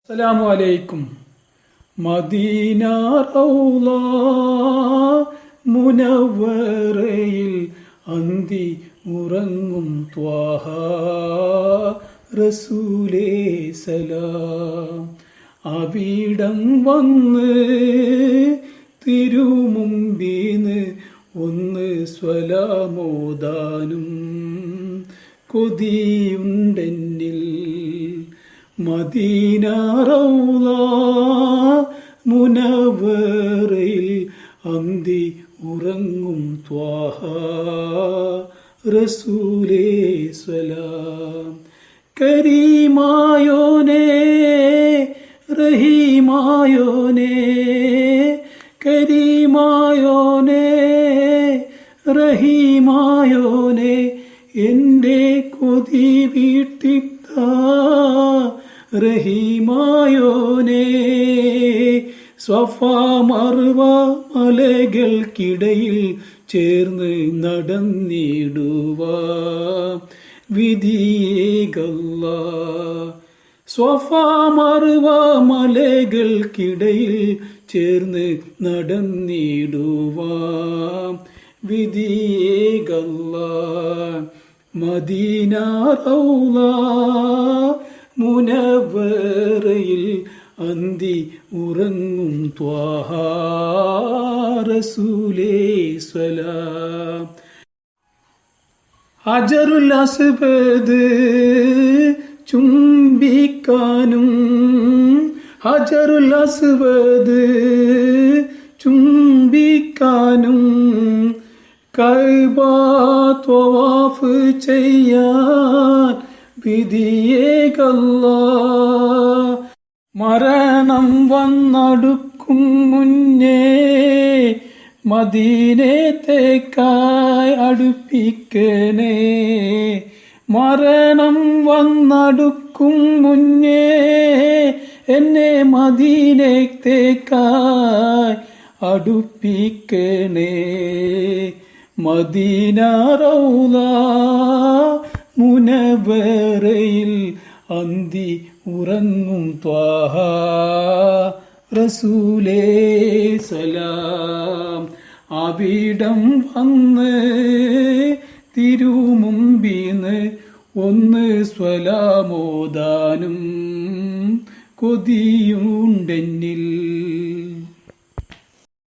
അസ്സലാമു അലൈക്കും. മദീന റൗള മുനവ്വറയിൽ അന്തി ഉറങ്ങും ത്വാഹ റസൂലേ സലാം. അവിടം വന്ന് തിരുമുമ്പീന്ന് ഒന്ന് സ്വലാമോദാനും കൊതിയുണ്ടെന്നിൽ. മദീന റൗള മുനവ്വറയിൽ അന്തി ഉറങ്ങും ത്വാഹ റസൂലേ സലാം. കരീമായോനേ റഹീമായോനേ, കരീമായോനേ റഹീമായോനേ, എൻ്റെ കൊതി വീട്ടിത്താ റഹീമായോനേ. സ്വഫാ മർവ മലകൾക്കിടയിൽ ചേർന്ന് നടന്നിടുവാ വിധിയേകല്ലാ. സ്വഫാ മർവ മലകൾക്കിടയിൽ ചേർന്ന് നടന്നിടുവാ വിധിയേകല്ലാ. മദീന റൗള മുനവ്വറയിൽ അന്തി ഉറങ്ങും ത്വാഹ റസൂലേ സലാം. ഹജറുൽ അസ്വദ് ചുംബിക്കാനും, ഹജറുൽ അസ്വദ് ചുംബിക്കാനും, കഅബ ത്വവാഫ് ചെയ്യാൻ വിധിയേകല്ലാ. മരണം വന്നടുക്കും മുന്നേ മദീനത്തേക്കായി അടുപ്പിക്കണേ. മരണം വന്നടുക്കും മുന്നേ എന്നെ മദീനത്തേക്കായി അടുപ്പിക്കണേ. മദീന റൗള മുനവ്വറയിൽ അന്തി ഉറങ്ങും ത്വാഹ റസൂലേ സലാം. അവിടം വന്ന് തിരുമുമ്പീന്ന് ഒന്ന് സ്വലാമോദാനും കൊതിയുണ്ടെന്നിൽ.